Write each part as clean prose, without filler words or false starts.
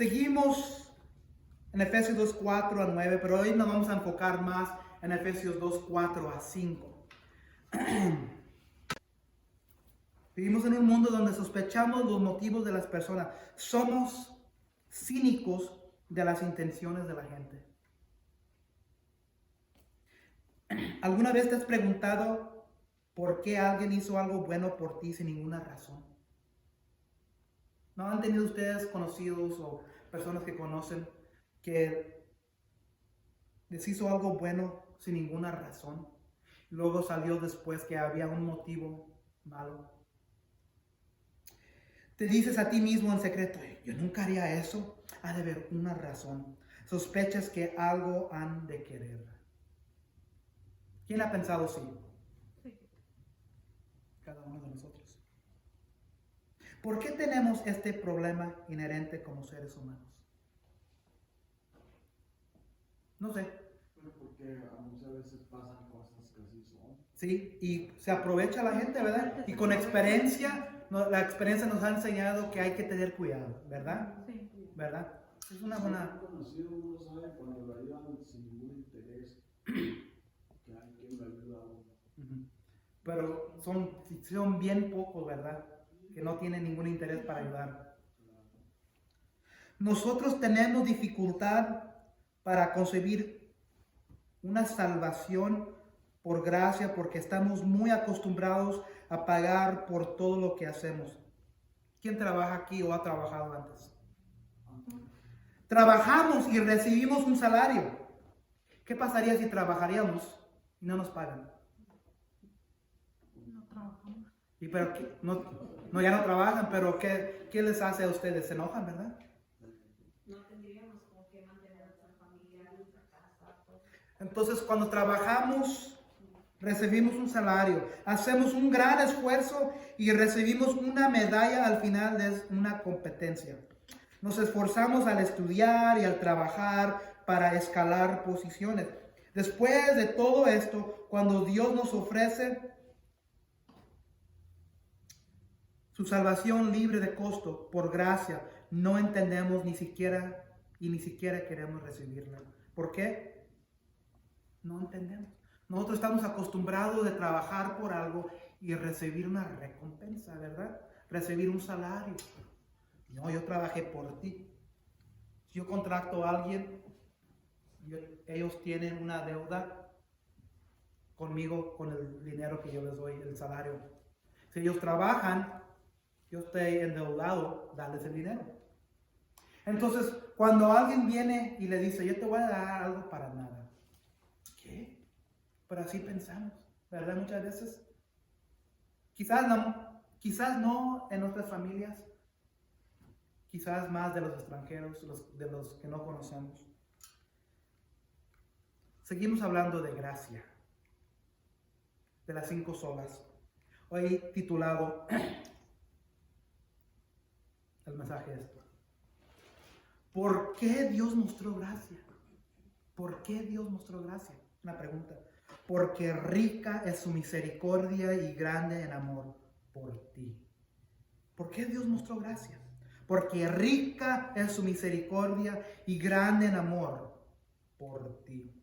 Seguimos en Efesios 2, 4 a 9, pero hoy nos vamos a enfocar más en Efesios 2, 4 a 5. Vivimos en un mundo donde sospechamos los motivos de las personas. Somos cínicos de las intenciones de la gente. ¿Alguna vez te has preguntado por qué alguien hizo algo bueno por ti sin ninguna razón? ¿No han tenido ustedes conocidos o personas que conocen que les hizo algo bueno sin ninguna razón? Luego salió después que había un motivo malo. Te dices a ti mismo en secreto, yo nunca haría eso. Ha de haber una razón. Sospechas que algo han de querer. ¿Quién ha pensado así? Sí. Cada uno de nosotros. ¿Por qué tenemos este problema inherente como seres humanos? No sé. Pero porque muchas veces pasan cosas que así son. Sí, y se aprovecha la gente, ¿verdad? Y con experiencia, la experiencia nos ha enseñado que hay que tener cuidado, ¿verdad? Sí. ¿Verdad? Es una buena... conocido, uno sabe cuando lo ayudan sin ningún interés, que hay quien lo ayuda a uno. Pero son bien pocos, ¿verdad? Que no tienen ningún interés para ayudar. Nosotros tenemos dificultad para concebir una salvación por gracia porque estamos muy acostumbrados a pagar por todo lo que hacemos. ¿Quién trabaja aquí o ha trabajado antes? Trabajamos y recibimos un salario. ¿Qué pasaría si trabajaríamos y no nos pagan? No trabajamos. Y pero ya no trabajan, pero ¿qué les hace a ustedes? Se enojan, ¿verdad? No tendríamos con qué mantener a nuestra familia, a nuestra casa. Todo. Entonces, cuando trabajamos, recibimos un salario, hacemos un gran esfuerzo y recibimos una medalla al final de una competencia. Nos esforzamos al estudiar y al trabajar para escalar posiciones. Después de todo esto, cuando Dios nos ofrece su salvación libre de costo, por gracia, no entendemos ni siquiera queremos recibirla. ¿Por qué? No entendemos. Nosotros estamos acostumbrados de trabajar por algo y recibir una recompensa, ¿verdad? Recibir un salario. No, yo trabajé por ti. Si yo contrato a alguien, ellos tienen una deuda conmigo con el dinero que yo les doy, el salario. Si ellos trabajan, yo estoy endeudado, darles el dinero. Entonces, cuando alguien viene y le dice, yo te voy a dar algo para nada. ¿Qué? Pero así pensamos, ¿verdad? Muchas veces. Quizás no en nuestras familias, quizás más de los extranjeros, de los que no conocemos. Seguimos hablando de gracia, de las 5 solas. Hoy titulado el mensaje esto. ¿Por qué Dios mostró gracia? ¿Por qué Dios mostró gracia? Una pregunta. Porque rica es su misericordia y grande en amor por ti. ¿Por qué Dios mostró gracia? Porque rica es su misericordia y grande en amor por ti.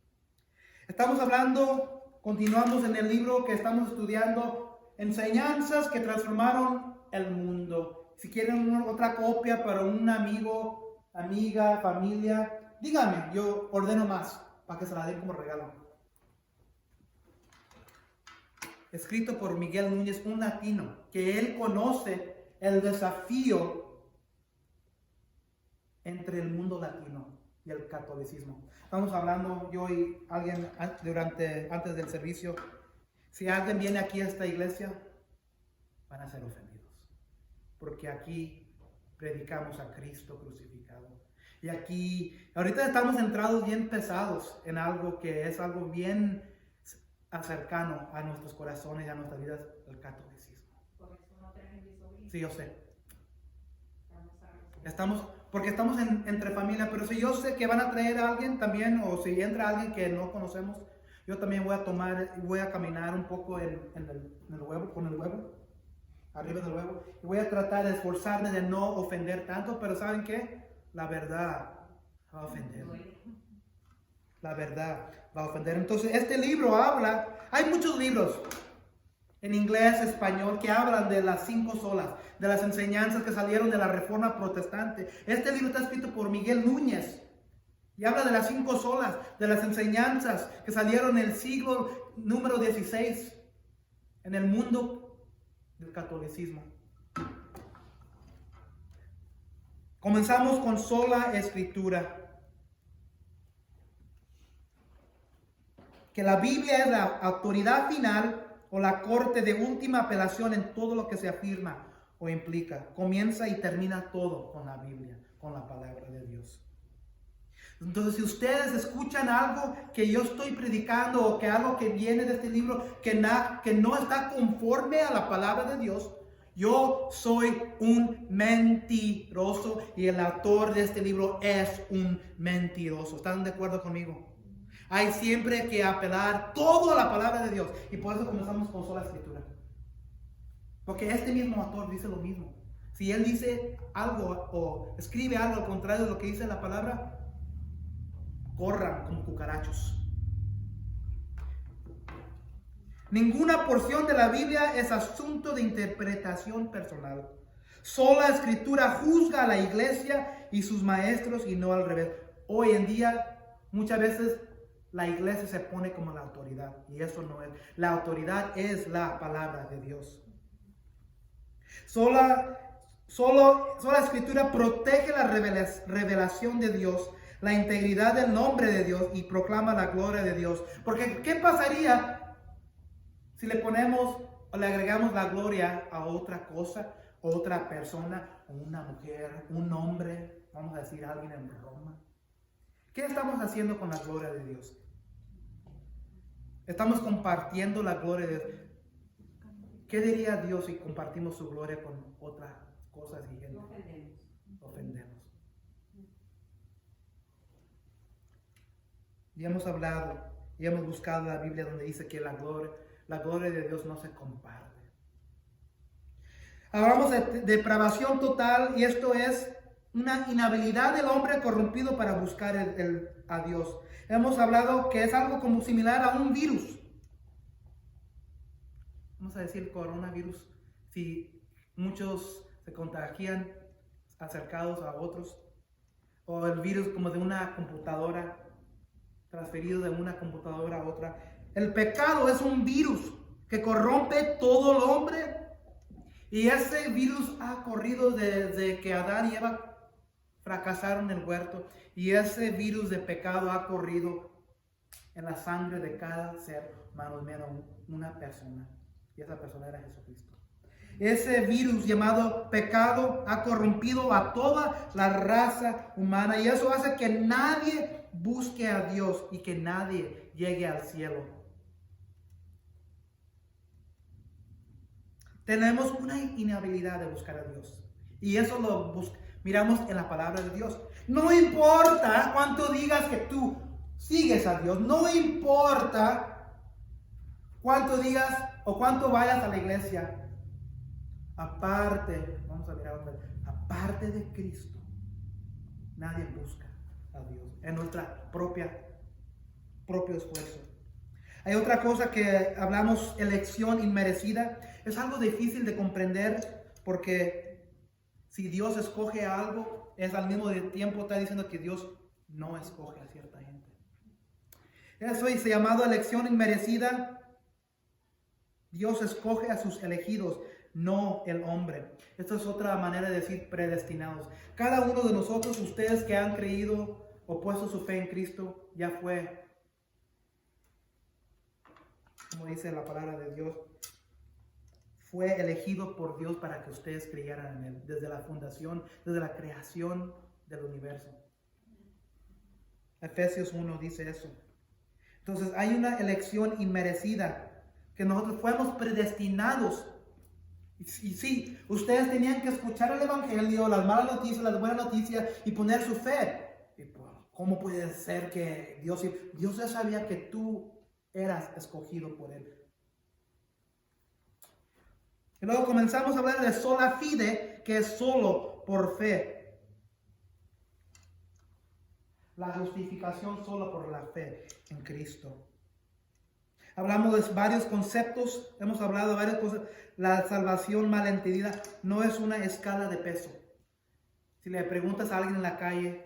Continuamos en el libro que estamos estudiando, Enseñanzas que transformaron el mundo. Si quieren otra copia para un amigo, amiga, familia, díganme, yo ordeno más para que se la den como regalo. Escrito por Miguel Núñez, un latino, que él conoce el desafío entre el mundo latino y el catolicismo. Estamos hablando, yo y alguien antes del servicio, si alguien viene aquí a esta iglesia, van a ser ofendidos. Porque aquí predicamos a Cristo crucificado. Y aquí, ahorita estamos entrados bien pesados en algo que es algo bien cercano a nuestros corazones y a nuestras vidas, el catolicismo. Por eso no traen mis sobrinos. Sí, yo sé. Porque estamos entre familia, pero si yo sé que van a traer a alguien también, o si entra alguien que no conocemos, yo también voy a caminar un poco con el huevo, arriba del huevo, y voy a tratar de esforzarme de no ofender tanto, pero ¿saben qué? la verdad va a ofender. La verdad va a ofender. Entonces, este libro habla, hay muchos libros en inglés, español, que hablan de las 5 solas, de las enseñanzas que salieron de la Reforma Protestante. Este libro está escrito por Miguel Núñez y habla de las 5 solas, de las enseñanzas que salieron en el siglo número 16 en el mundo del catolicismo. Comenzamos con sola escritura. Que la Biblia es la autoridad final o la corte de última apelación en todo lo que se afirma o implica. Comienza y termina todo con la Biblia, con la palabra de Dios. Entonces, si ustedes escuchan algo que yo estoy predicando o que algo que viene de este libro que no está conforme a la palabra de Dios, yo soy un mentiroso y el autor de este libro es un mentiroso. ¿Están de acuerdo conmigo? Hay siempre que apelar todo a la palabra de Dios. Y por eso comenzamos con sola escritura. Porque este mismo autor dice lo mismo. Si él dice algo o escribe algo al contrario de lo que dice la palabra, corran como cucarachos. Ninguna porción de la Biblia es asunto de interpretación personal. Sola escritura juzga a la iglesia y sus maestros y no al revés. Hoy en día, muchas veces la iglesia se pone como la autoridad y eso no es. La autoridad es la palabra de Dios. Sola escritura protege la revelación de Dios, la integridad del nombre de Dios y proclama la gloria de Dios. Porque ¿qué pasaría si le ponemos o le agregamos la gloria a otra cosa, otra persona, una mujer, un hombre, vamos a decir alguien en Roma? ¿Qué estamos haciendo con la gloria de Dios? Estamos compartiendo la gloria de Dios. ¿Qué diría Dios si compartimos su gloria con otras cosas y gente? Ofendemos. Y hemos hablado y hemos buscado la Biblia donde dice que la gloria de Dios no se comparte. Hablamos de depravación total y esto es una inhabilidad del hombre corrompido para buscar a Dios. Hemos hablado que es algo como similar a un virus. Vamos a decir coronavirus. Si muchos se contagian acercados a otros. O el virus como de una computadora, transferido de una computadora a otra. El pecado es un virus que corrompe todo el hombre. Y ese virus ha corrido desde que Adán y Eva fracasaron en el huerto, y ese virus de pecado ha corrido en la sangre de cada ser humano, menos una persona, y esa persona era Jesucristo. Ese virus llamado pecado ha corrompido a toda la raza humana, y eso hace que nadie busque a Dios y que nadie llegue al cielo. Tenemos una inhabilidad de buscar a Dios, y eso lo miramos en la palabra de Dios. No importa cuánto digas que tú sigues a Dios. No importa cuánto digas o cuánto vayas a la iglesia. Aparte de Cristo, nadie busca a Dios. En nuestra propio esfuerzo. Hay otra cosa que hablamos, elección inmerecida. Es algo difícil de comprender porque si Dios escoge algo, es al mismo tiempo está diciendo que Dios no escoge a cierta gente. Eso es llamado elección inmerecida. Dios escoge a sus elegidos, no el hombre. Esta es otra manera de decir predestinados. Cada uno de nosotros, ustedes que han creído o puesto su fe en Cristo, ya fue, como dice la palabra de Dios, fue elegido por Dios para que ustedes creyeran en Él, desde la fundación, desde la creación del universo. Efesios 1 dice eso. Entonces hay una elección inmerecida, que nosotros fuimos predestinados. Y sí, ustedes tenían que escuchar el evangelio, las malas noticias, las buenas noticias y poner su fe. ¿Cómo puede ser que Dios ya sabía que tú eras escogido por Él? Y luego comenzamos a hablar de sola fide, que es solo por fe. la justificación solo por la fe en Cristo. Hablamos de varios conceptos, hemos hablado de varias cosas. La salvación malentendida no es una escala de peso. Si le preguntas a alguien en la calle,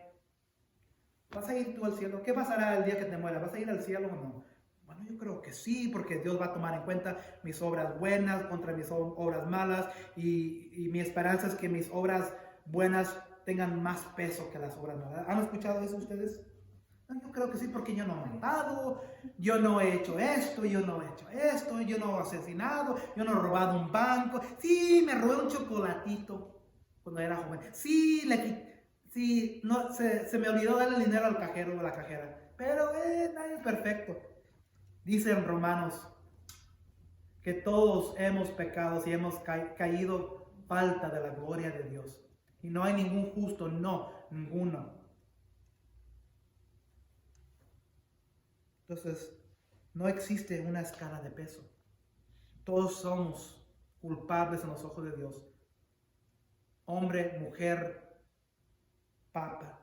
¿vas a ir tú al cielo? ¿Qué pasará el día que te mueras? ¿Vas a ir al cielo o no? Bueno, yo creo que sí, porque Dios va a tomar en cuenta mis obras buenas contra mis obras malas, y mi esperanza es que mis obras buenas tengan más peso que las obras malas. ¿Han escuchado eso ustedes? No, yo creo que sí, porque yo no he matado, yo no he hecho esto, yo no he hecho esto, yo no he asesinado, yo no he robado un banco. Sí, me robé un chocolatito cuando era joven. Sí, no, se me olvidó darle el dinero al cajero o a la cajera. Pero nadie es perfecto. Dice en Romanos que todos hemos pecado y hemos caído falta de la gloria de Dios. Y no hay ningún justo, no, ninguno. Entonces, no existe una escala de peso. Todos somos culpables en los ojos de Dios. Hombre, mujer, papa,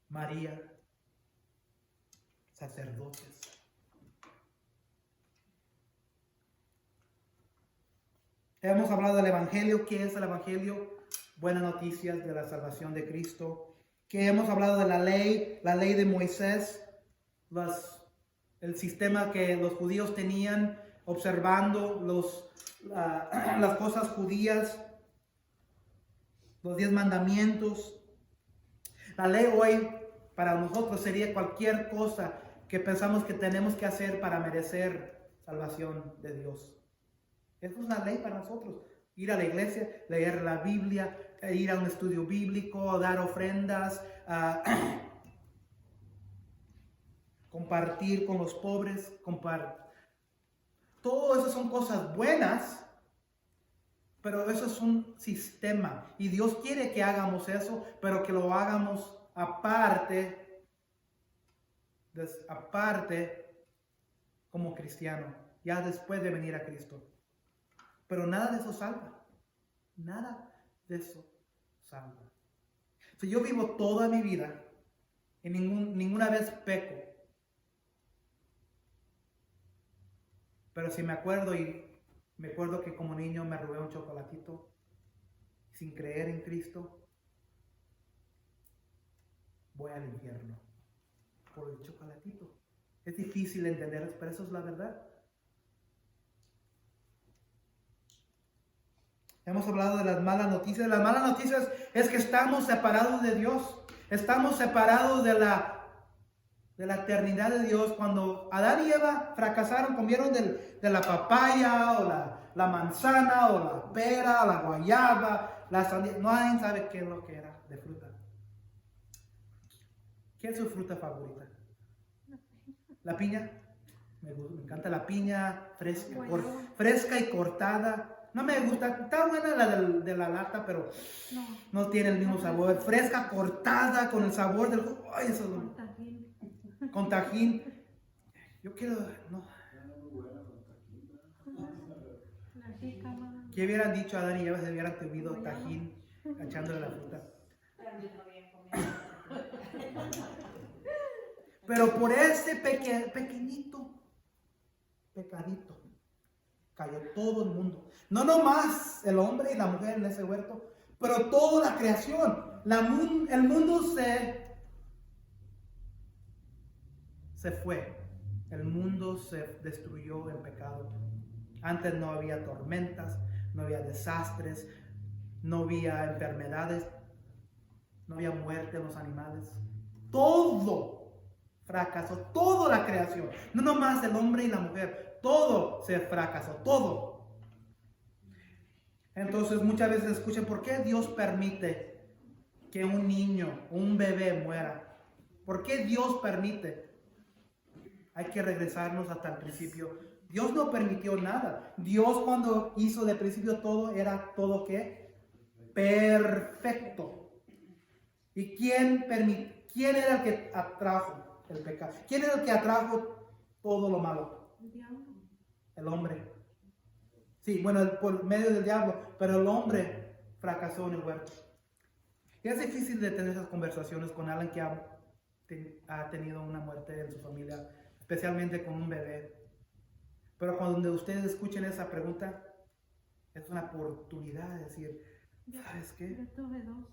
María, sacerdotes. Hemos hablado del Evangelio. ¿Qué es el Evangelio? Buenas noticias de la salvación de Cristo. Que hemos hablado de la ley de Moisés, el sistema que los judíos tenían, observando las cosas judías, los 10 mandamientos. La ley hoy para nosotros sería cualquier cosa que pensamos que tenemos que hacer para merecer salvación de Dios. Eso es una ley para nosotros. Ir a la iglesia, leer la Biblia, ir a un estudio bíblico, dar ofrendas, compartir con los pobres, todo eso son cosas buenas, pero eso es un sistema. Y Dios quiere que hagamos eso, pero que lo hagamos aparte como cristiano, ya después de venir a Cristo. Pero nada de eso salva. Nada de eso salva. Si yo vivo toda mi vida y ninguna vez peco, pero si me acuerdo que como niño me robé un chocolatito sin creer en Cristo, voy al infierno por el chocolatito. Es difícil entender, pero eso es la verdad. Hemos hablado de las malas noticias. Las malas noticias es que estamos separados de Dios. Estamos separados de la eternidad de Dios. Cuando Adán y Eva fracasaron, comieron de la papaya o la manzana o la pera, la guayaba, la sandía. Nadie sabe qué es lo que era de fruta. ¿Qué es su fruta favorita? La piña. Me encanta la piña fresca y cortada. No me gusta, está buena la de la lata, pero no tiene el mismo sabor. Fresca, cortada, con el sabor del jugo. Ay, eso Con tajín. con tajín. Yo quiero, no. La jícama. ¿Qué hubieran dicho a Adán y Eva si hubieran comido tajín echándole la fruta? También no había comido. Pero por ese pequeñito pecadito cayó todo el mundo. No nomás el hombre y la mujer en ese huerto, pero toda la creación. El mundo se fue. El mundo se destruyó en pecado. Antes no había tormentas, no había desastres, no había enfermedades, no había muerte en los animales. Todo fracasó, toda la creación. No nomás el hombre y la mujer, todo se fracasó, todo. Entonces muchas veces escuchan, ¿por qué Dios permite que un niño, un bebé muera? ¿Por qué Dios permite? Hay que regresarnos hasta el principio. Dios no permitió nada. Dios cuando hizo de principio todo, era todo ¿qué? Perfecto. ¿Y quién era el que atrajo el pecado? ¿Quién era el que atrajo todo lo malo? El diablo. El hombre. Sí, bueno, por medio del diablo, pero el hombre fracasó en el huerto. Y es difícil de tener esas conversaciones con alguien que ha tenido una muerte en su familia, especialmente con un bebé. Pero cuando ustedes escuchen esa pregunta, es una oportunidad de decir, ¿sabes qué? Yo tuve 2.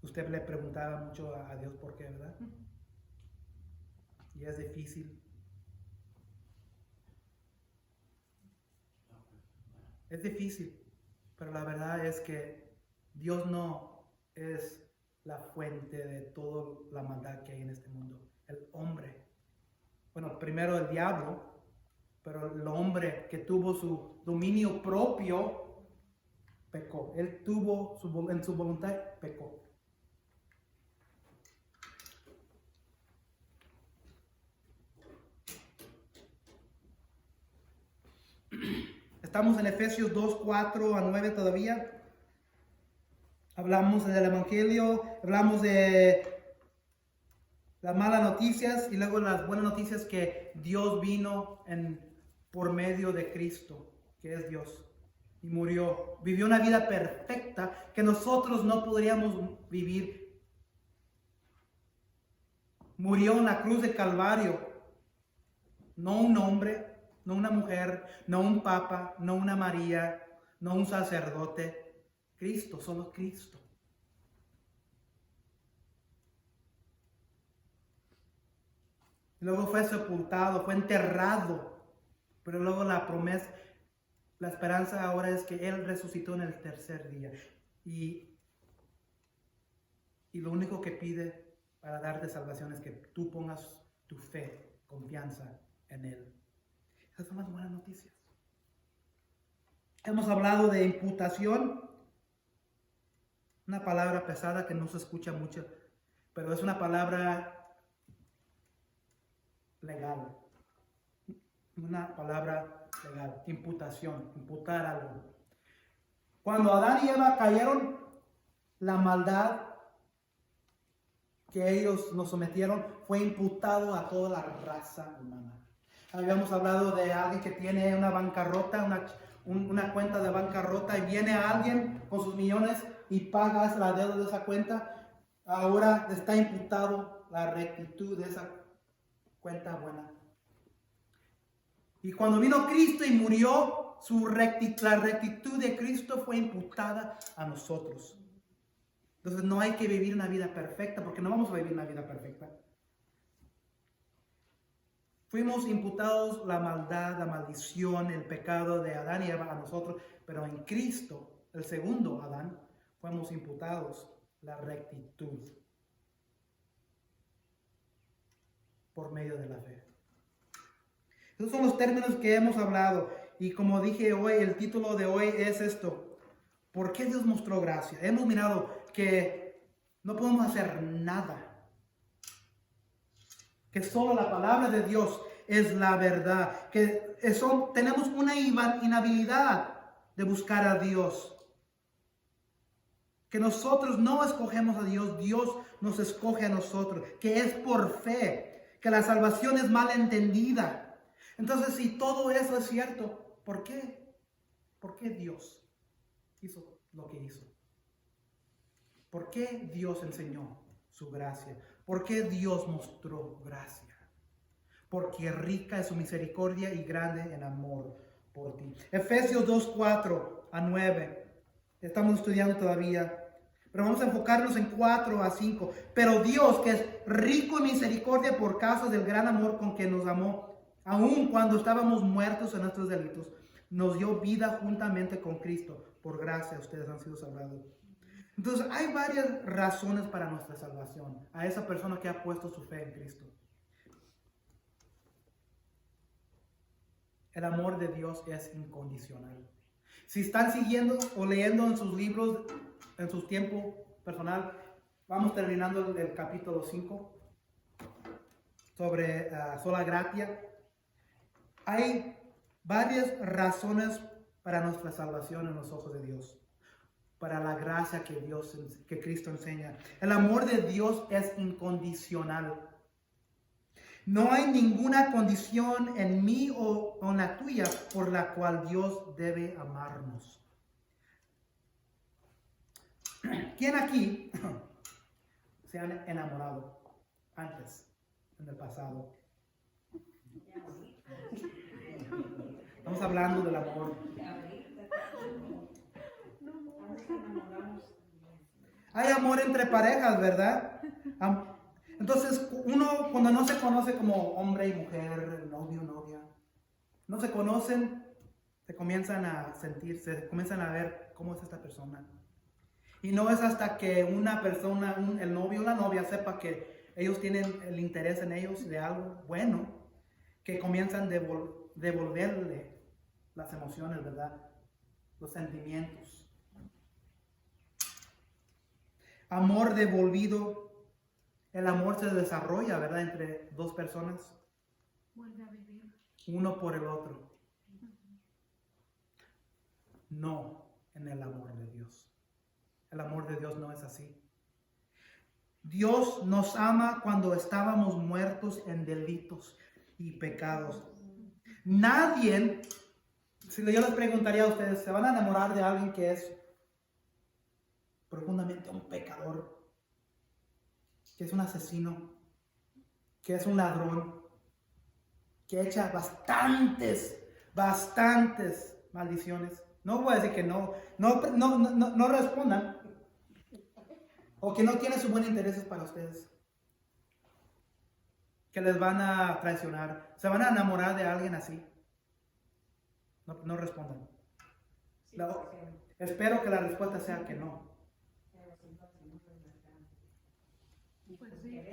Usted le preguntaba mucho a Dios por qué, ¿verdad? Y es difícil. Es difícil, pero la verdad es que Dios no es la fuente de toda la maldad que hay en este mundo. El hombre. Bueno, primero el diablo, pero el hombre que tuvo su dominio propio, pecó. Él tuvo en su voluntad, pecó. Estamos en Efesios 2, 4 a 9 todavía. Hablamos del Evangelio, hablamos de las malas noticias y luego las buenas noticias que Dios vino por medio de Cristo, que es Dios, y murió. Vivió una vida perfecta que nosotros no podríamos vivir. Murió en la cruz de Calvario. No un hombre, no una mujer, no un papa, no una María, no un sacerdote. Cristo, solo Cristo. Luego fue sepultado, fue enterrado. Pero luego la promesa, la esperanza ahora es que Él resucitó en el tercer día. Y lo único que pide para darte salvación es que tú pongas tu fe, confianza en Él. Esas son las buenas noticias. Hemos hablado de imputación. Una palabra pesada que no se escucha mucho, pero es una palabra legal. Una palabra legal. Imputación, imputar algo. Cuando Adán y Eva cayeron, la maldad que ellos nos sometieron fue imputado a toda la raza humana. Habíamos hablado de alguien que tiene una bancarrota, una cuenta de bancarrota, y viene alguien con sus millones y paga la deuda de esa cuenta. Ahora está imputado la rectitud de esa cuenta buena. Y cuando vino Cristo y murió, la rectitud de Cristo fue imputada a nosotros. Entonces no hay que vivir una vida perfecta, porque no vamos a vivir una vida perfecta. Fuimos imputados la maldad, la maldición, el pecado de Adán y Eva a nosotros, pero en Cristo, el segundo Adán, fuimos imputados la rectitud por medio de la fe. Esos son los términos que hemos hablado. Y como dije hoy, el título de hoy es esto: ¿por qué Dios mostró gracia? Hemos mirado que no podemos hacer nada, que solo la palabra de Dios es la verdad, que tenemos una inhabilidad de buscar a Dios, que nosotros no escogemos a Dios, Dios nos escoge a nosotros, que es por fe, que la salvación es mal entendida. Entonces, si todo eso es cierto, ¿por qué? ¿Por qué Dios hizo lo que hizo? ¿Por qué Dios enseñó su gracia? ¿Por qué Dios mostró gracia? Porque rica es su misericordia y grande en amor por ti. Efesios 2, 4 a 9. Estamos estudiando todavía, pero vamos a enfocarnos en 4 a 5. Pero Dios, que es rico en misericordia por causa del gran amor con que nos amó, aun cuando estábamos muertos en nuestros delitos, nos dio vida juntamente con Cristo. Por gracia ustedes han sido salvados. Entonces hay varias razones para nuestra salvación a esa persona que ha puesto su fe en Cristo. El amor de Dios es incondicional. Si están siguiendo o leyendo en sus libros, en su tiempo personal, vamos terminando el capítulo 5 sobre sola gratia. Hay varias razones para nuestra salvación en los ojos de Dios, para la gracia que Cristo enseña. El amor de Dios es incondicional. No hay ninguna condición en mí o en la tuya por la cual Dios debe amarnos. ¿Quién aquí se han enamorado antes, en el pasado? Estamos hablando del amor. Hay amor entre parejas, ¿verdad? Entonces, uno cuando no se conoce como hombre y mujer, novio, novia, no se conocen, se comienzan a sentir, se comienzan a ver cómo es esta persona. Y no es hasta que una persona, el novio o la novia sepa que ellos tienen el interés en ellos de algo bueno, que comienzan a devolverle las emociones, ¿verdad? Los sentimientos. Amor devolvido. El amor se desarrolla, ¿verdad? Entre dos personas. Vuelve a vivir. Uno por el otro. No en el amor de Dios. El amor de Dios no es así. Dios nos ama cuando estábamos muertos en delitos y pecados. Nadie, si yo les preguntaría a ustedes, ¿se van a enamorar de alguien que es profundamente un pecador? Que es un asesino, que es un ladrón, que echa bastantes maldiciones. No voy a decir que no respondan, o que no tiene sus buenos intereses para ustedes, que les van a traicionar. ¿Se van a enamorar de alguien así? No respondan. Espero que la respuesta sea que no. Pues sí.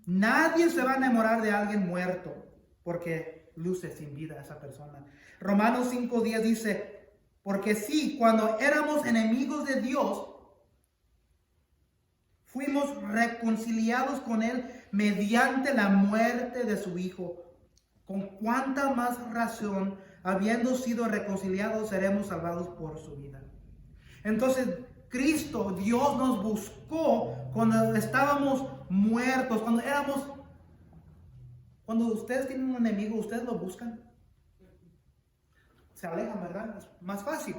Nadie se va a enamorar de alguien muerto porque luce sin vida a esa persona. Romanos 5:10 dice, porque sí, cuando éramos enemigos de Dios, fuimos reconciliados con Él mediante la muerte de su Hijo. Con cuánta más razón, habiendo sido reconciliados, seremos salvados por su vida. Entonces, Cristo, Dios nos buscó cuando estábamos muertos, cuando ustedes tienen un enemigo, ustedes lo buscan. Se alejan, ¿verdad? Es más fácil.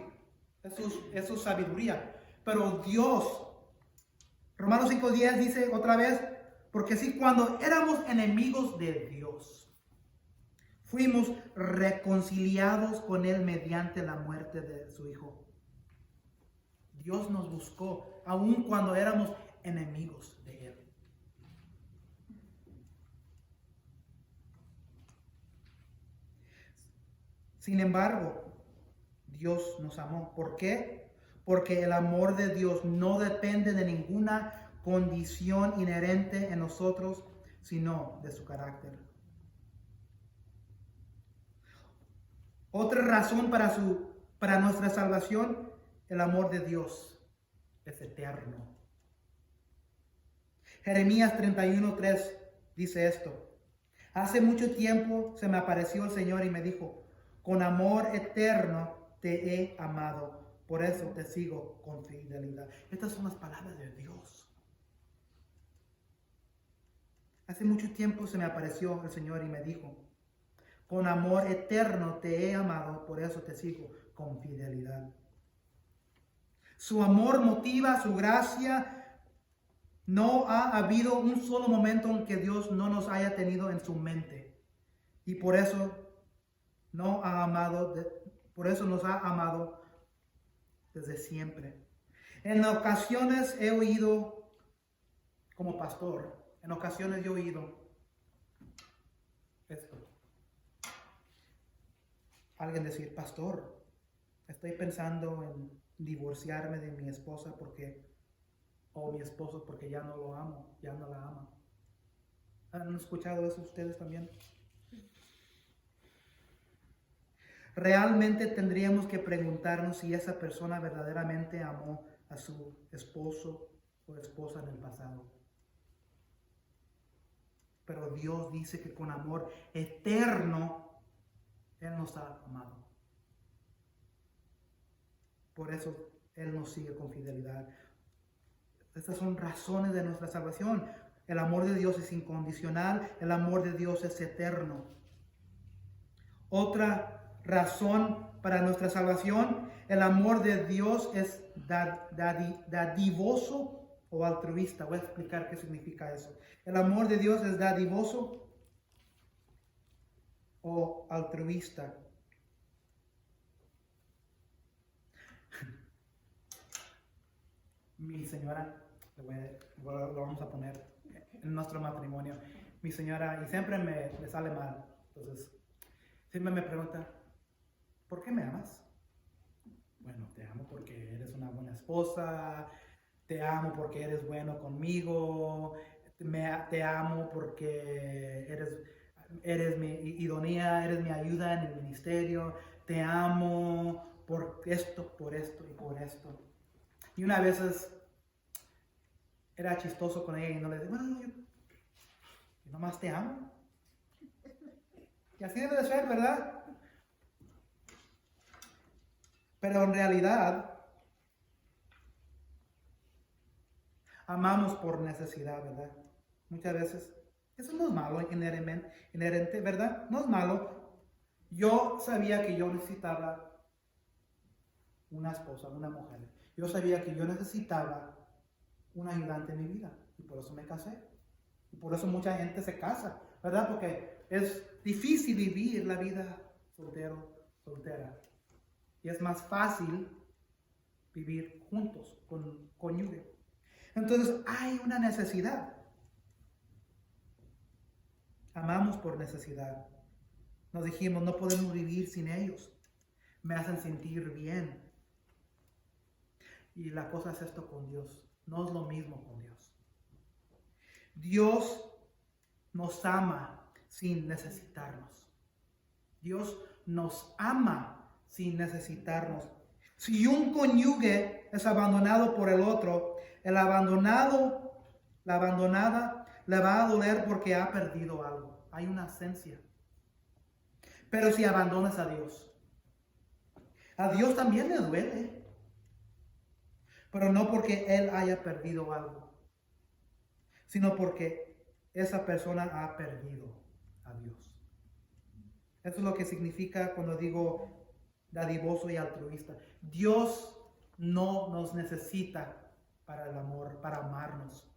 Eso es sabiduría. Pero Dios, Romanos 5:10 dice otra vez, porque sí, cuando éramos enemigos de Dios, fuimos reconciliados con Él mediante la muerte de su Hijo. Dios nos buscó, aun cuando éramos enemigos de Él. Sin embargo, Dios nos amó. ¿Por qué? Porque el amor de Dios no depende de ninguna condición inherente en nosotros, sino de su carácter. Otra razón para nuestra salvación, el amor de Dios es eterno. Jeremías 31:3 dice esto. Hace mucho tiempo se me apareció el Señor y me dijo, con amor eterno te he amado, por eso te sigo con fidelidad. Estas son las palabras de Dios. Hace mucho tiempo se me apareció el Señor y me dijo, con amor eterno te he amado, por eso te sigo con fidelidad. Su amor motiva su gracia. No ha habido un solo momento en que Dios no nos haya tenido en su mente. Y por eso nos ha amado desde siempre. En ocasiones he oído, como pastor, en ocasiones yo he oído esto. Alguien decir, pastor, estoy pensando en divorciarme de mi esposa o mi esposo porque ya no lo amo, ya no la amo. ¿Han escuchado eso ustedes también? Realmente tendríamos que preguntarnos si esa persona verdaderamente amó a su esposo o esposa en el pasado. Pero Dios dice que con amor eterno Él nos ha amado. Por eso Él nos sigue con fidelidad. Estas son razones de nuestra salvación. El amor de Dios es incondicional, el amor de Dios es eterno. Otra razón para nuestra salvación, el amor de Dios es dadivoso o altruista. Voy a explicar qué significa eso. El amor de Dios es dadivoso o altruista. Mi señora, lo vamos a poner en nuestro matrimonio. Mi señora, y siempre me sale mal. Entonces, siempre me pregunta, ¿por qué me amas? Bueno, te amo porque eres una buena esposa, te amo porque eres bueno conmigo, te amo porque eres mi idónea, eres mi ayuda en el ministerio, te amo por esto y por esto. Y una vez era chistoso con ella y no le dije, bueno, yo nomás te amo. Y así debe de ser, ¿verdad? Pero en realidad, amamos por necesidad, ¿verdad? Muchas veces, eso no es malo inherente, ¿verdad? No es malo. Yo sabía que yo necesitaba una esposa, una mujer. Yo sabía que yo necesitaba un ayudante en mi vida. Y por eso me casé. Y por eso mucha gente se casa, ¿verdad? Porque es difícil vivir la vida soltera. Y es más fácil vivir juntos, con cónyuge. Entonces hay una necesidad. Amamos por necesidad. Nos dijimos, no podemos vivir sin ellos. Me hacen sentir bien. Y la cosa es esto con Dios. No es lo mismo con Dios. Dios nos ama sin necesitarnos. Dios nos ama sin necesitarnos. Si un cónyuge es abandonado por el otro, la abandonada, le va a doler porque ha perdido algo. Hay una ausencia. Pero si abandonas a Dios también le duele. Pero no porque Él haya perdido algo, sino porque esa persona ha perdido a Dios. Eso es lo que significa cuando digo dadivoso y altruista. Dios no nos necesita para el amor, para amarnos.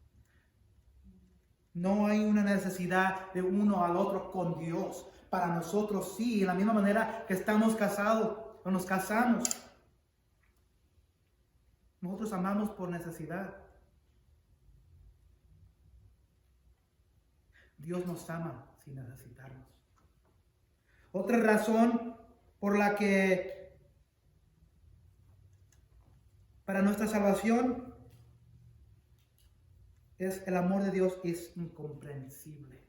No hay una necesidad de uno al otro con Dios. Para nosotros sí, de la misma manera que estamos casados o nos casamos. Nosotros amamos por necesidad. Dios nos ama sin necesitarnos. Otra razón por la que para nuestra salvación es el amor de Dios es incomprensible.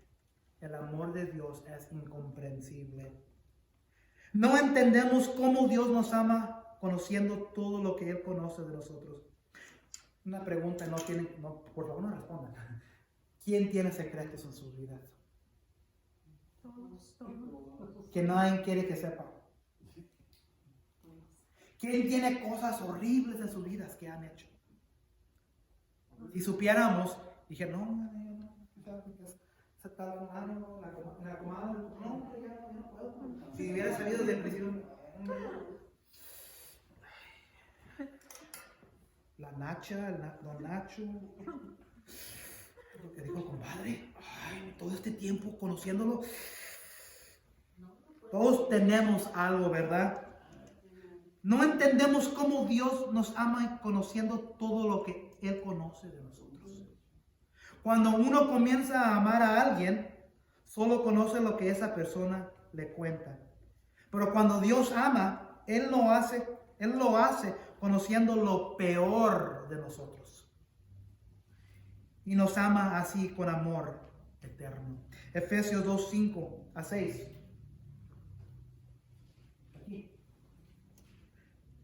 El amor de Dios es incomprensible. No entendemos cómo Dios nos ama conociendo todo lo que Él conoce de nosotros. Una pregunta, por favor no respondan. ¿Quién tiene secretos en sus vidas? Todos. Que nadie quiere que sepa. ¿Quién tiene cosas horribles en sus vidas que han hecho? Si supiéramos, dije, no, la comadre, no puedo. Si hubiera salido de prisión, la Nacha, don Nacho, lo que dijo compadre, todo este tiempo conociéndolo, todos tenemos algo, ¿verdad? No entendemos cómo Dios nos ama conociendo todo lo que Él conoce de nosotros. Cuando uno comienza a amar a alguien, solo conoce lo que esa persona le cuenta. Pero cuando Dios ama, Él lo hace conociendo lo peor de nosotros. Y nos ama así con amor eterno. Efesios 2, 5 a 6. Aquí.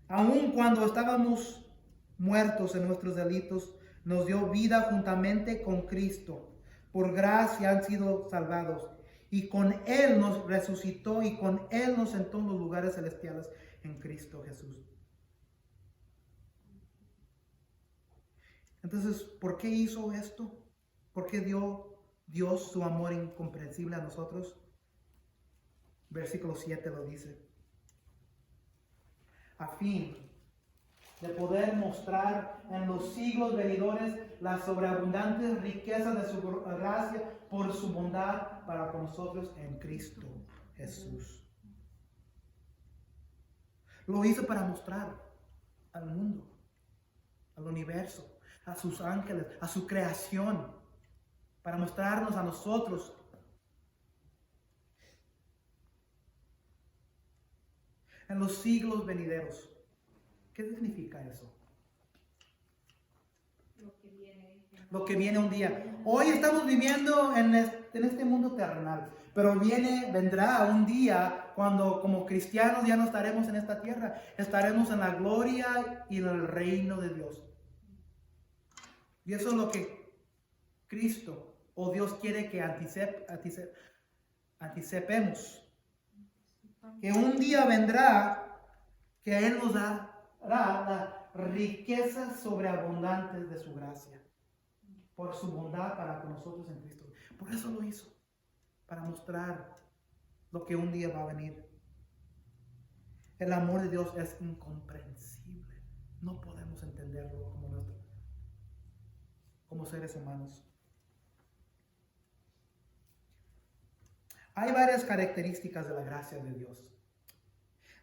Aun cuando estábamos muertos en nuestros delitos, nos dio vida juntamente con Cristo. Por gracia han sido salvados. Y con Él nos resucitó y con Él nos sentó en los lugares celestiales en Cristo Jesús. Entonces, ¿por qué hizo esto? ¿Por qué dio Dios su amor incomprensible a nosotros? Versículo 7 lo dice. A fin de poder mostrar en los siglos venidores las sobreabundantes riquezas de su gracia por su bondad para con nosotros en Cristo Jesús. Lo hizo para mostrar al mundo, al universo, a sus ángeles, a su creación, para mostrarnos a nosotros. En los siglos venideros. ¿Qué significa eso? Lo que viene un día. Hoy estamos viviendo en este mundo terrenal, pero vendrá un día cuando como cristianos ya no estaremos en esta tierra, estaremos en la gloria y en el reino de Dios. Y eso es lo que Cristo o Dios quiere que anticipemos. Que un día vendrá que Él nos dará las riquezas sobreabundantes de su gracia, por su bondad para con nosotros en Cristo. Por eso lo hizo, para mostrar lo que un día va a venir. El amor de Dios es incomprensible. No podemos entenderlo como seres humanos. Hay varias características de la gracia de Dios.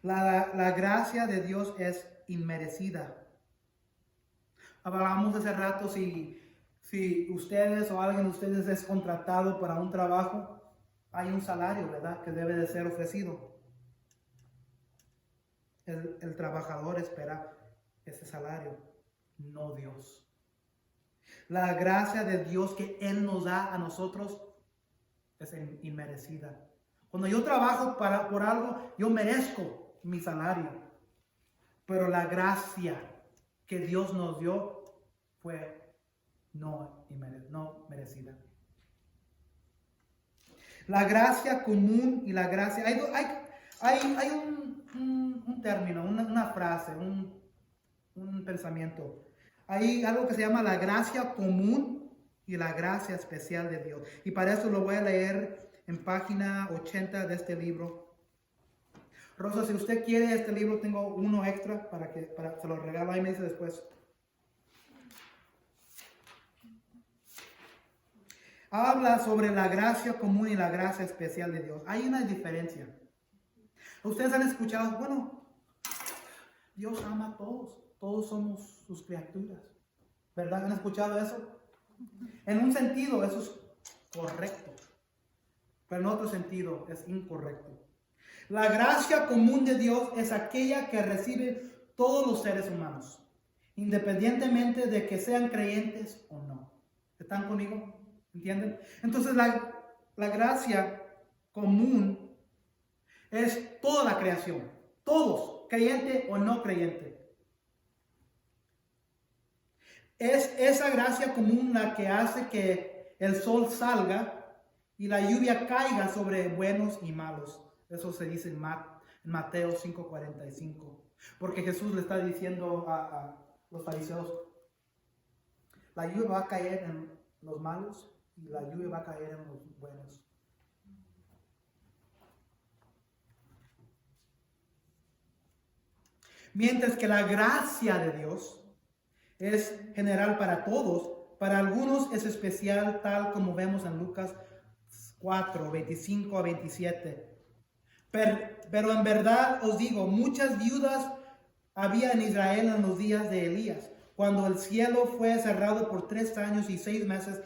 La gracia de Dios es inmerecida. Hablamos hace rato si ustedes o alguien de ustedes es contratado para un trabajo, hay un salario, ¿verdad?, que debe de ser ofrecido. El trabajador espera ese salario, no Dios. La gracia de Dios que Él nos da a nosotros es inmerecida. Cuando yo trabajo por algo, yo merezco mi salario. Pero la gracia que Dios nos dio fue no merecida. La gracia común y la gracia... Hay un término, una frase, un pensamiento. Hay algo que se llama la gracia común y la gracia especial de Dios. Y para eso lo voy a leer en página 80 de este libro. Rosa, si usted quiere este libro, tengo uno extra para se lo regalo, ahí me dice después. Habla sobre la gracia común y la gracia especial de Dios. Hay una diferencia. Ustedes han escuchado, bueno, Dios ama a todos. Todos somos sus criaturas. ¿Verdad? ¿Han escuchado eso? En un sentido eso es correcto, pero en otro sentido es incorrecto. La gracia común de Dios es aquella que recibe todos los seres humanos, independientemente de que sean creyentes o no. ¿Están conmigo? ¿Entienden? Entonces la gracia común es toda la creación, todos, creyente o no creyente. Es esa gracia común la que hace que el sol salga y la lluvia caiga sobre buenos y malos. Eso se dice en Mateo 5:45. Porque Jesús le está diciendo a los fariseos, la lluvia va a caer en los malos y la lluvia va a caer en los buenos. Mientras que la gracia de Dios es general para todos, para algunos es especial, tal como vemos en Lucas 4, 25 a 27. Pero en verdad os digo, muchas viudas había en Israel en los días de Elías, cuando el cielo fue cerrado por 3 años y 6 meses,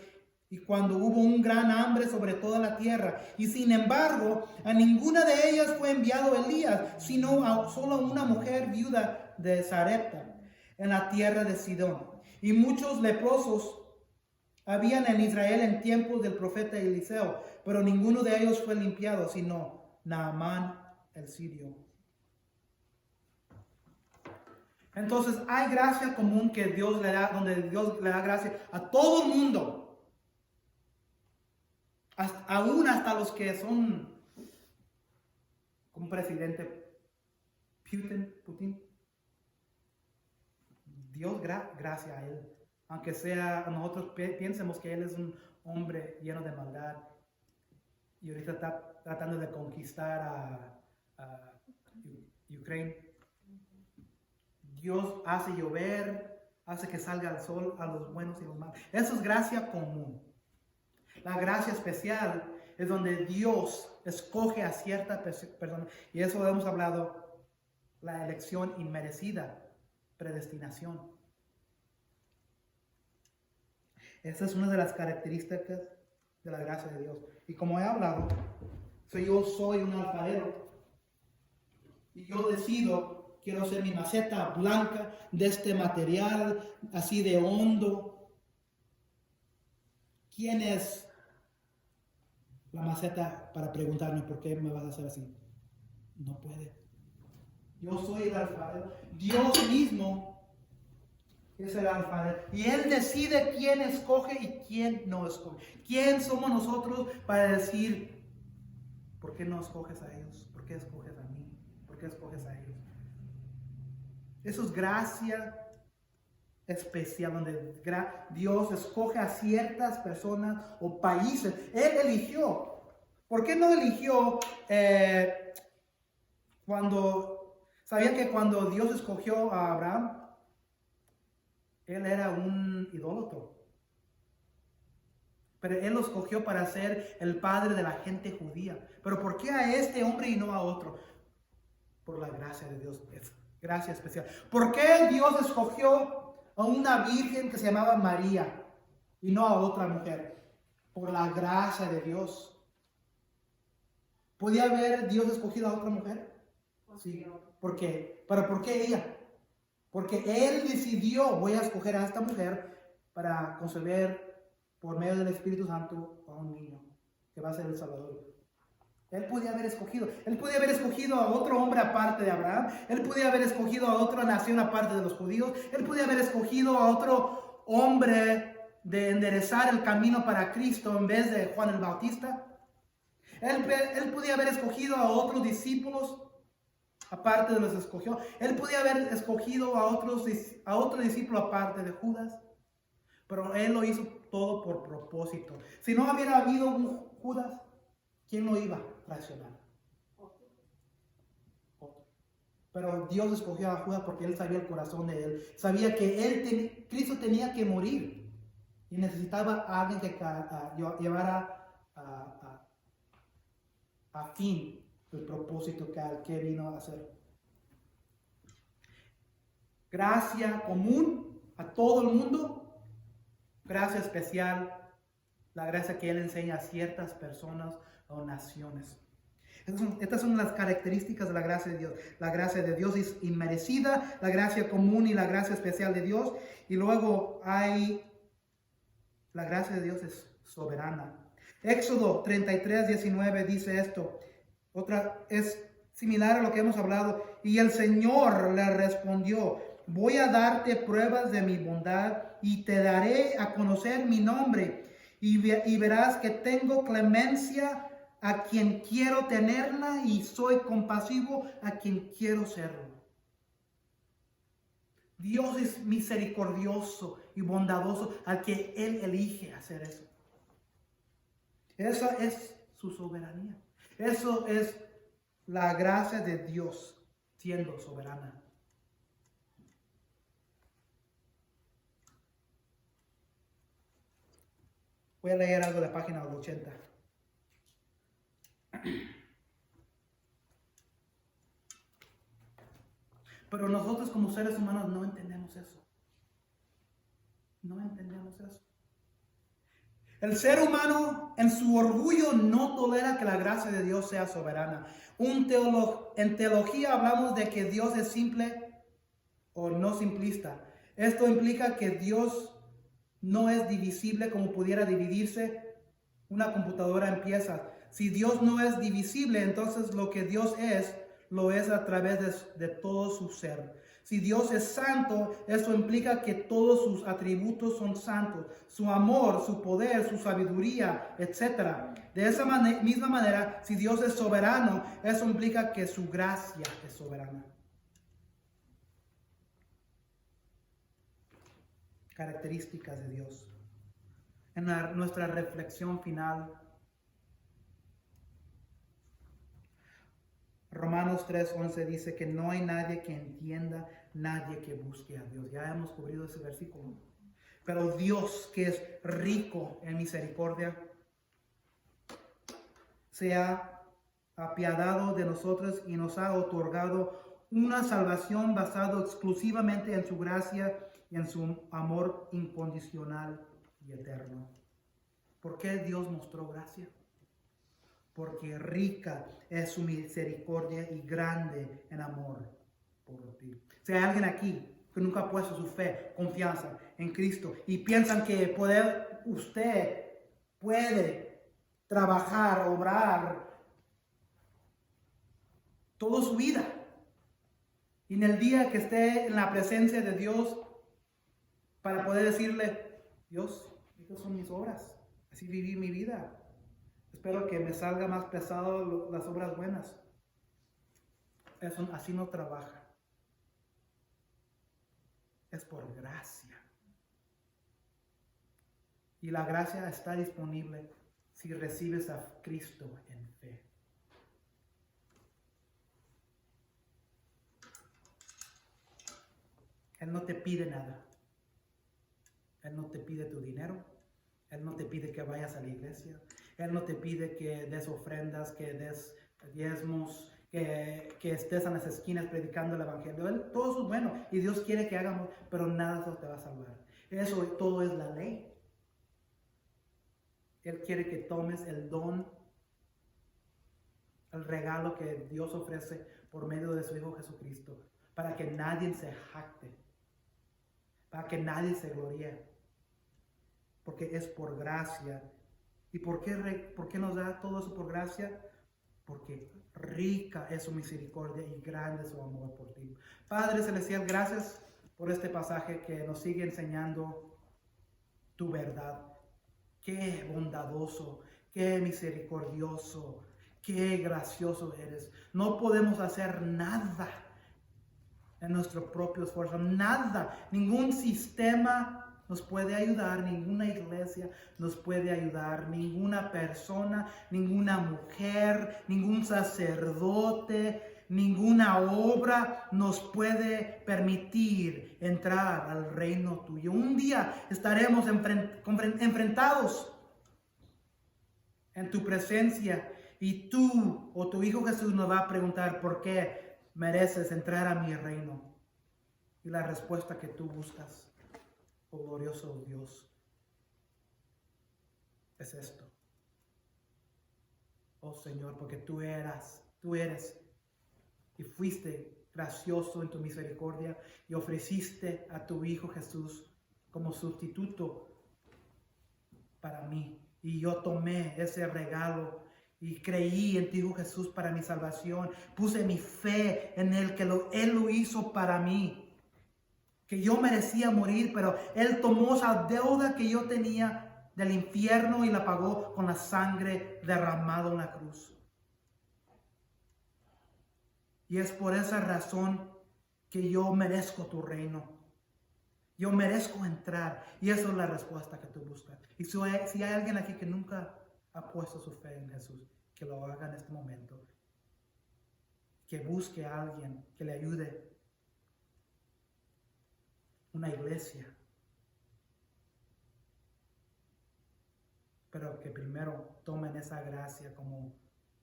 y cuando hubo un gran hambre sobre toda la tierra. Y sin embargo, a ninguna de ellas fue enviado Elías, sino solo a una mujer viuda de Sarepta, en la tierra de Sidón. Y muchos leprosos habían en Israel en tiempos del profeta Eliseo, pero ninguno de ellos fue limpiado, sino Naamán el sirio. Entonces hay gracia común que Dios le da, donde Dios le da gracia a todo el mundo. Aún hasta los que son como presidente Putin. Dios gracia a él. Aunque nosotros piensemos que él es hombre lleno de maldad y ahorita está tratando de conquistar a Ucrania. Dios hace llover, hace que salga el sol a los buenos y los malos. Eso es gracia común. La gracia especial es donde Dios escoge a cierta persona. Y eso hemos hablado, la elección inmerecida, predestinación. Esa es una de las características de la gracia de Dios. Y como he hablado, yo soy un alfarero. Y yo decido, quiero hacer mi maceta blanca de este material, así de hondo. ¿Quién es la maceta para preguntarme por qué me vas a hacer así? No puede. Yo soy el alfarero. Dios mismo es el alfarero. Y Él decide quién escoge y quién no escoge. ¿Quién somos nosotros para decir, ¿por qué no escoges a ellos? ¿Por qué escoges a mí? ¿Por qué escoges a ellos? Eso es gracia especial, donde Dios escoge a ciertas personas o países. Él eligió. ¿Por qué no eligió sabían que cuando Dios escogió a Abraham, él era un idólatra? Pero Él lo escogió para ser el padre de la gente judía. ¿Pero por qué a este hombre y no a otro? Por la gracia de Dios, es gracia especial. ¿Por qué Dios escogió a una virgen que se llamaba María y no a otra mujer? Por la gracia de Dios. ¿Podía haber Dios escogido a otra mujer? Sí. ¿Por qué? ¿Pero por qué ella? Porque Él decidió, voy a escoger a esta mujer para concebir por medio del Espíritu Santo a un niño que va a ser el Salvador. Él podía haber escogido a otro hombre aparte de Abraham. Él podía haber escogido a otra nación aparte de los judíos. Él podía haber escogido a otro hombre de enderezar el camino para Cristo en vez de Juan el Bautista. Él podía haber escogido a otros discípulos aparte de los que escogió. Él podía haber escogido a otro discípulo aparte de Judas. Pero Él lo hizo todo por propósito. Si no hubiera habido un Judas, ¿quién lo iba a traicionar? Otro. Pero Dios escogió a Judas porque Él sabía el corazón de Él. Sabía que Cristo tenía que morir. Y necesitaba a alguien que llevara a fin el propósito que vino a hacer. Gracia común a todo el mundo. Gracia especial, la gracia que Él enseña a ciertas personas o naciones. Estas son las características de la gracia de Dios. La gracia de Dios es inmerecida, la gracia común y la gracia especial de Dios. Y luego hay, la gracia de Dios es soberana. Éxodo 33:19 dice esto. Es similar a lo que hemos hablado. Y el Señor le respondió: voy a darte pruebas de mi bondad y te daré a conocer mi nombre. Y verás que tengo clemencia a quien quiero tenerla y soy compasivo a quien quiero serlo. Dios es misericordioso y bondadoso al que Él elige hacer eso. Esa es su soberanía. Eso es la gracia de Dios siendo soberana. Voy a leer algo de la página 80. Pero nosotros como seres humanos no entendemos eso. No entendemos eso. El ser humano en su orgullo no tolera que la gracia de Dios sea soberana. En teología hablamos de que Dios es simple o no simplista. Esto implica que Dios no es divisible como pudiera dividirse una computadora en piezas. Si Dios no es divisible, entonces lo que Dios es, lo es a través de todo su ser. Si Dios es santo, eso implica que todos sus atributos son santos. Su amor, su poder, su sabiduría, etc. De esa misma manera, si Dios es soberano, eso implica que su gracia es soberana. Características de Dios. en nuestra reflexión final. Romanos 3:11 dice que no hay nadie que entienda, nadie que busque a Dios. Ya hemos cubrido ese versículo. Pero Dios, que es rico en misericordia, se ha apiadado de nosotros y nos ha otorgado una salvación basada exclusivamente en su gracia y en su amor incondicional y eterno. ¿Por qué Dios mostró gracia? Porque rica es su misericordia y grande en amor por ti. Si hay alguien aquí que nunca ha puesto su fe, confianza en Cristo y piensan que usted puede trabajar, obrar toda su vida, y en el día que esté en la presencia de Dios para poder decirle, Dios, estas son mis obras, así viví mi vida. Espero que me salga más pesado las obras buenas. Eso así no trabaja. Es por gracia. Y la gracia está disponible si recibes a Cristo en fe. Él no te pide nada. Él no te pide tu dinero. Él no te pide que vayas a la iglesia. Él no te pide que des ofrendas, que des diezmos, que estés en las esquinas predicando el evangelio. Todo eso es bueno y Dios quiere que hagamos, pero nada de eso te va a salvar. Eso todo es la ley. Él quiere que tomes el don, el regalo que Dios ofrece por medio de su Hijo Jesucristo, para que nadie se jacte, para que nadie se gloríe, porque es por gracia. ¿Y por qué nos da todo eso por gracia? Porque rica es su misericordia y grande su amor por ti. Padre Celestial, gracias por este pasaje que nos sigue enseñando tu verdad. Qué bondadoso, qué misericordioso, qué gracioso eres. No podemos hacer nada en nuestro propio esfuerzo, nada, ningún sistema nos puede ayudar, ninguna iglesia nos puede ayudar, ninguna persona, ninguna mujer, ningún sacerdote, ninguna obra nos puede permitir entrar al reino tuyo. Un día estaremos enfrentados en tu presencia y tú o tu Hijo Jesús nos va a preguntar por qué mereces entrar a mi reino. Y la respuesta que tú buscas, oh glorioso Dios, es esto. Oh Señor, porque tú eres y fuiste gracioso en tu misericordia y ofreciste a tu Hijo Jesús como sustituto para mí. Y yo tomé ese regalo y creí en tu Hijo Jesús para mi salvación. Puse mi fe en Él, que Él lo hizo para mí. Que yo merecía morir, pero Él tomó esa deuda que yo tenía del infierno y la pagó con la sangre derramada en la cruz. Y es por esa razón que yo merezco tu reino. Yo merezco entrar. Y esa es la respuesta que tú buscas. Y si hay alguien aquí que nunca ha puesto su fe en Jesús, que lo haga en este momento. Que busque a alguien que le ayude. Una iglesia. Pero que primero tomen esa gracia como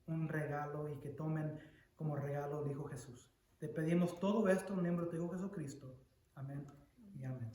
un regalo y que tomen como regalo el Hijo Jesús. Te pedimos todo esto en el nombre de tu Hijo Jesucristo. Amén y amén.